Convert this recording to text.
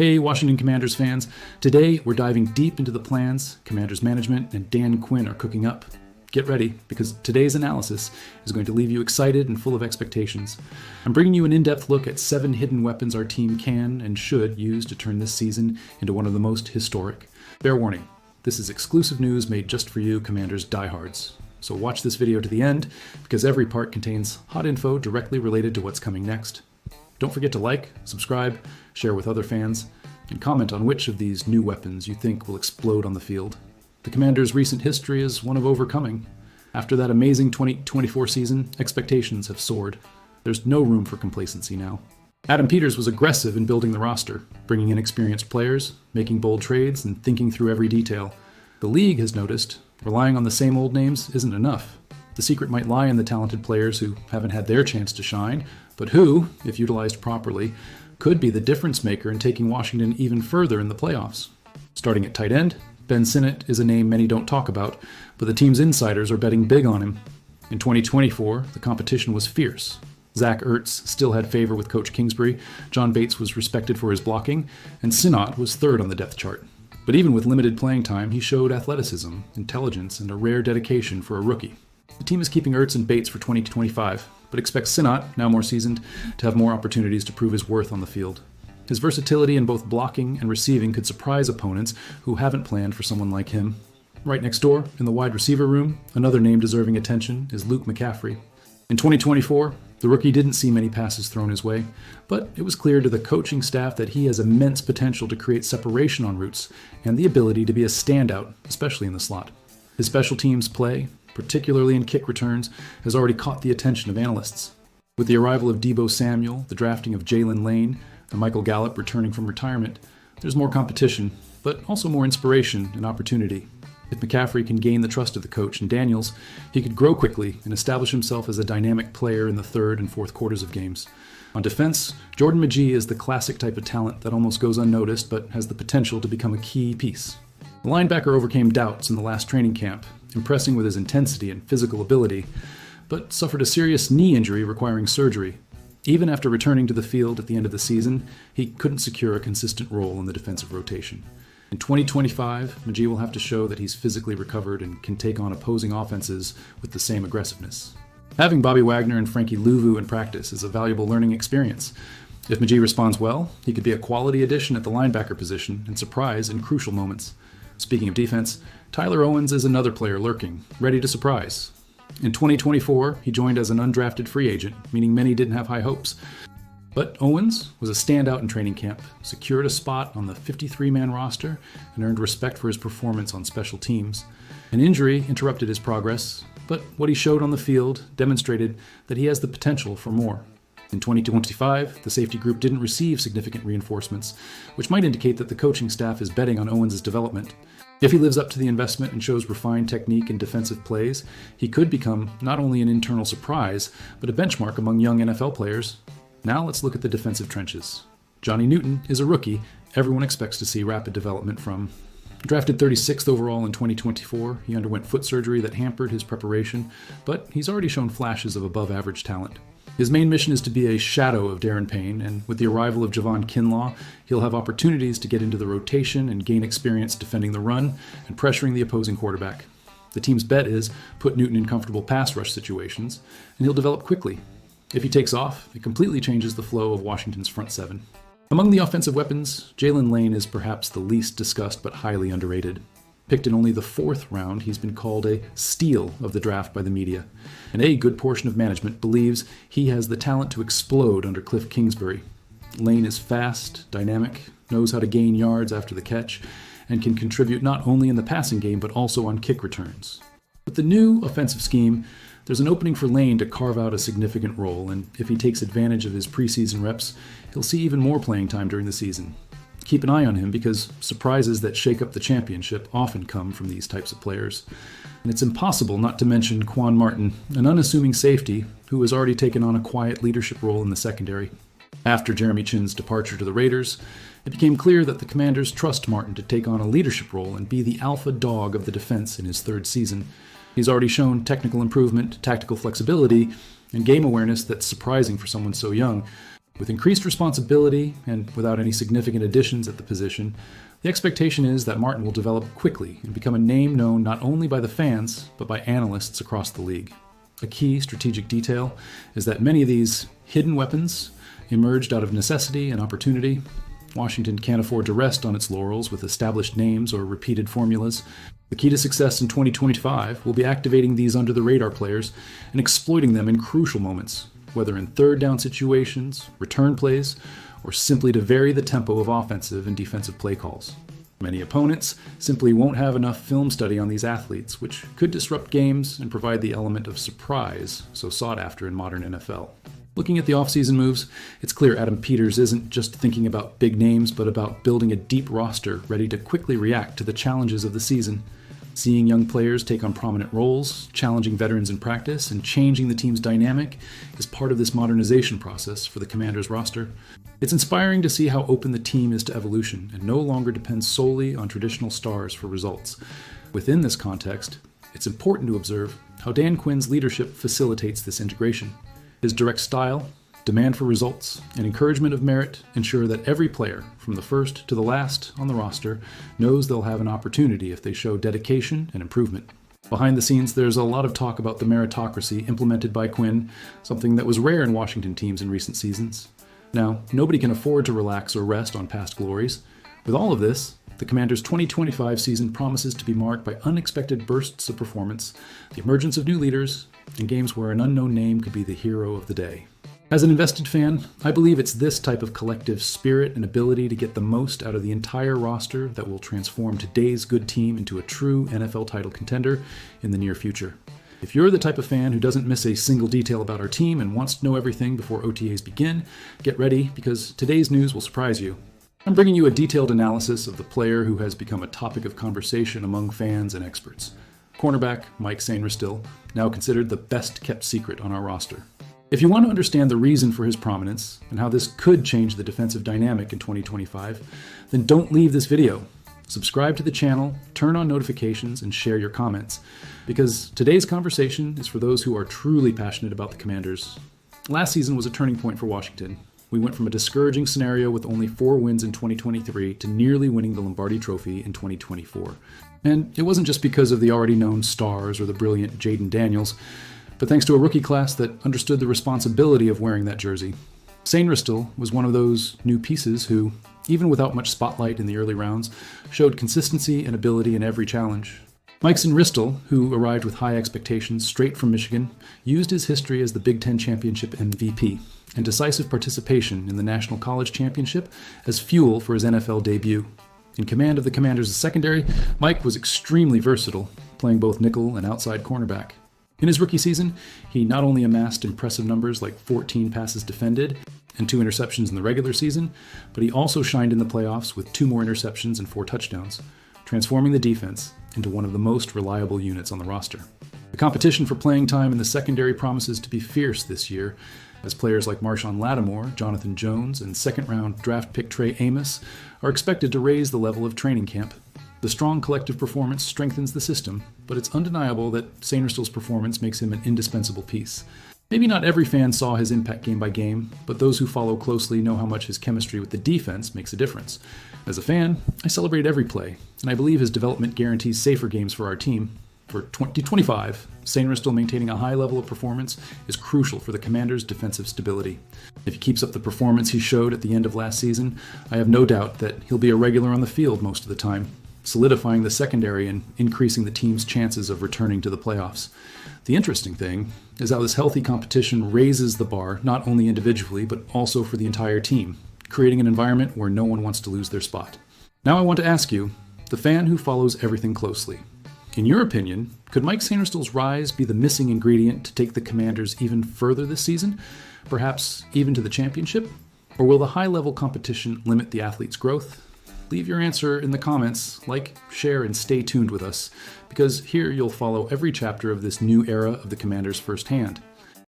Hey, Washington Commanders fans. Today, we're diving deep into the plans Commanders management and Dan Quinn are cooking up. Get ready, because today's analysis is going to leave you excited and full of expectations. I'm bringing you an in-depth look at 7 hidden weapons our team can and should use to turn this season into one of the most historic. Fair warning, this is exclusive news made just for you Commanders diehards. So watch this video to the end, because every part contains hot info directly related to what's coming next. Don't forget to like, subscribe, share with other fans, and comment on which of these new weapons you think will explode on the field. The Commanders' recent history is one of overcoming. After that amazing 2024 season, expectations have soared. There's no room for complacency now. Adam Peters was aggressive in building the roster, bringing in experienced players, making bold trades, and thinking through every detail. The league has noticed relying on the same old names isn't enough. The secret might lie in the talented players who haven't had their chance to shine, but who, if utilized properly, could be the difference maker in taking Washington even further in the playoffs. Starting at tight end, Ben Sinnott is a name many don't talk about, but the team's insiders are betting big on him. In 2024, the competition was fierce. Zach Ertz still had favor with Coach Kingsbury, John Bates was respected for his blocking, and Sinnott was third on the depth chart. But even with limited playing time, he showed athleticism, intelligence, and a rare dedication for a rookie. The team is keeping Ertz and Bates for 2025, but expects Sinnott, now more seasoned, to have more opportunities to prove his worth on the field. His versatility in both blocking and receiving could surprise opponents who haven't planned for someone like him. Right next door, in the wide receiver room, another name deserving attention is Luke McCaffrey. In 2024, the rookie didn't see many passes thrown his way, but it was clear to the coaching staff that he has immense potential to create separation on routes and the ability to be a standout, especially in the slot. His special teams play, particularly in kick returns, has already caught the attention of analysts. With the arrival of Deebo Samuel, the drafting of Jalen Lane, and Michael Gallup returning from retirement, there's more competition, but also more inspiration and opportunity. If McCaffrey can gain the trust of the coach and Daniels, he could grow quickly and establish himself as a dynamic player in the third and fourth quarters of games. On defense, Jordan Magee is the classic type of talent that almost goes unnoticed but has the potential to become a key piece. The linebacker overcame doubts in the last training camp, impressing with his intensity and physical ability, but suffered a serious knee injury requiring surgery. Even after returning to the field at the end of the season, he couldn't secure a consistent role in the defensive rotation. In 2025, Magee will have to show that he's physically recovered and can take on opposing offenses with the same aggressiveness. Having Bobby Wagner and Frankie Louvu in practice is a valuable learning experience. If Magee responds well, he could be a quality addition at the linebacker position and surprise in crucial moments. Speaking of defense, Tyler Owens is another player lurking, ready to surprise. In 2024, he joined as an undrafted free agent, meaning many didn't have high hopes. But Owens was a standout in training camp, secured a spot on the 53-man roster, and earned respect for his performance on special teams. An injury interrupted his progress, but what he showed on the field demonstrated that he has the potential for more. In 2025, the safety group didn't receive significant reinforcements, which might indicate that the coaching staff is betting on Owens' development. If he lives up to the investment and shows refined technique and defensive plays, he could become not only an internal surprise, but a benchmark among young NFL players. Now let's look at the defensive trenches. Johnny Newton is a rookie everyone expects to see rapid development from. Drafted 36th overall in 2024, he underwent foot surgery that hampered his preparation, but he's already shown flashes of above-average talent. His main mission is to be a shadow of Darren Payne, and with the arrival of Javon Kinlaw, he'll have opportunities to get into the rotation and gain experience defending the run and pressuring the opposing quarterback. The team's bet is put Newton in comfortable pass rush situations, and he'll develop quickly. If he takes off, it completely changes the flow of Washington's front seven. Among the offensive weapons, Jalen Lane is perhaps the least discussed but highly underrated. Picked in only the 4th round, he's been called a steal of the draft by the media, and a good portion of management believes he has the talent to explode under Cliff Kingsbury. Lane is fast, dynamic, knows how to gain yards after the catch, and can contribute not only in the passing game but also on kick returns. With the new offensive scheme, there's an opening for Lane to carve out a significant role, and if he takes advantage of his preseason reps, he'll see even more playing time during the season. Keep an eye on him because surprises that shake up the championship often come from these types of players. And it's impossible not to mention Quan Martin, an unassuming safety who has already taken on a quiet leadership role in the secondary. After Jeremy Chinn's departure to the Raiders, it became clear that the Commanders trust Martin to take on a leadership role and be the alpha dog of the defense in his 3rd season. He's already shown technical improvement, tactical flexibility, and game awareness that's surprising for someone so young. With increased responsibility and without any significant additions at the position, the expectation is that Martin will develop quickly and become a name known not only by the fans, but by analysts across the league. A key strategic detail is that many of these hidden weapons emerged out of necessity and opportunity. Washington can't afford to rest on its laurels with established names or repeated formulas. The key to success in 2025 will be activating these under-the-radar players and exploiting them in crucial moments, whether in third-down situations, return plays, or simply to vary the tempo of offensive and defensive play calls. Many opponents simply won't have enough film study on these athletes, which could disrupt games and provide the element of surprise so sought after in modern NFL. Looking at the offseason moves, it's clear Adam Peters isn't just thinking about big names, but about building a deep roster ready to quickly react to the challenges of the season. Seeing young players take on prominent roles, challenging veterans in practice, and changing the team's dynamic is part of this modernization process for the Commanders roster. It's inspiring to see how open the team is to evolution and no longer depends solely on traditional stars for results. Within this context, it's important to observe how Dan Quinn's leadership facilitates this integration. His direct style, demand for results, and encouragement of merit ensure that every player, from the first to the last on the roster, knows they'll have an opportunity if they show dedication and improvement. Behind the scenes, there's a lot of talk about the meritocracy implemented by Quinn, something that was rare in Washington teams in recent seasons. Now, nobody can afford to relax or rest on past glories. With all of this, the Commanders' 2025 season promises to be marked by unexpected bursts of performance, the emergence of new leaders, and games where an unknown name could be the hero of the day. As an invested fan, I believe it's this type of collective spirit and ability to get the most out of the entire roster that will transform today's good team into a true NFL title contender in the near future. If you're the type of fan who doesn't miss a single detail about our team and wants to know everything before OTAs begin, get ready because today's news will surprise you. I'm bringing you a detailed analysis of the player who has become a topic of conversation among fans and experts. Cornerback Mike Sainristil, now considered the best-kept secret on our roster. If you want to understand the reason for his prominence and how this could change the defensive dynamic in 2025, then don't leave this video. Subscribe to the channel, turn on notifications, and share your comments, because today's conversation is for those who are truly passionate about the Commanders. Last season was a turning point for Washington. We went from a discouraging scenario with only 4 wins in 2023 to nearly winning the Lombardi Trophy in 2024. And it wasn't just because of the already known stars or the brilliant Jaden Daniels, but thanks to a rookie class that understood the responsibility of wearing that jersey. Sainristil was one of those new pieces who, even without much spotlight in the early rounds, showed consistency and ability in every challenge. Mike Sainristil, who arrived with high expectations straight from Michigan, used his history as the Big Ten Championship MVP and decisive participation in the National College Championship as fuel for his NFL debut. In command of the Commanders' secondary, Mike was extremely versatile, playing both nickel and outside cornerback. In his rookie season, he not only amassed impressive numbers like 14 passes defended and 2 interceptions in the regular season, but he also shined in the playoffs with 2 more interceptions and 4 touchdowns, transforming the defense into one of the most reliable units on the roster. The competition for playing time in the secondary promises to be fierce this year, as players like Marshawn Lattimore, Jonathan Jones, and second-round draft pick Trey Amos are expected to raise the level of training camp. The strong collective performance strengthens the system, but it's undeniable that Sainristil's performance makes him an indispensable piece. Maybe not every fan saw his impact game by game, but those who follow closely know how much his chemistry with the defense makes a difference. As a fan, I celebrate every play, and I believe his development guarantees safer games for our team. For 2025, Sainristil maintaining a high level of performance is crucial for the Commanders' defensive stability. If he keeps up the performance he showed at the end of last season, I have no doubt that he'll be a regular on the field most of the time, solidifying the secondary and increasing the team's chances of returning to the playoffs. The interesting thing is how this healthy competition raises the bar not only individually but also for the entire team, creating an environment where no one wants to lose their spot. Now I want to ask you, the fan who follows everything closely, in your opinion, could Mike Sainristil's rise be the missing ingredient to take the Commanders even further this season, perhaps even to the championship? Or will the high-level competition limit the athlete's growth? Leave your answer in the comments, like, share, and stay tuned with us, because here you'll follow every chapter of this new era of the Commanders firsthand.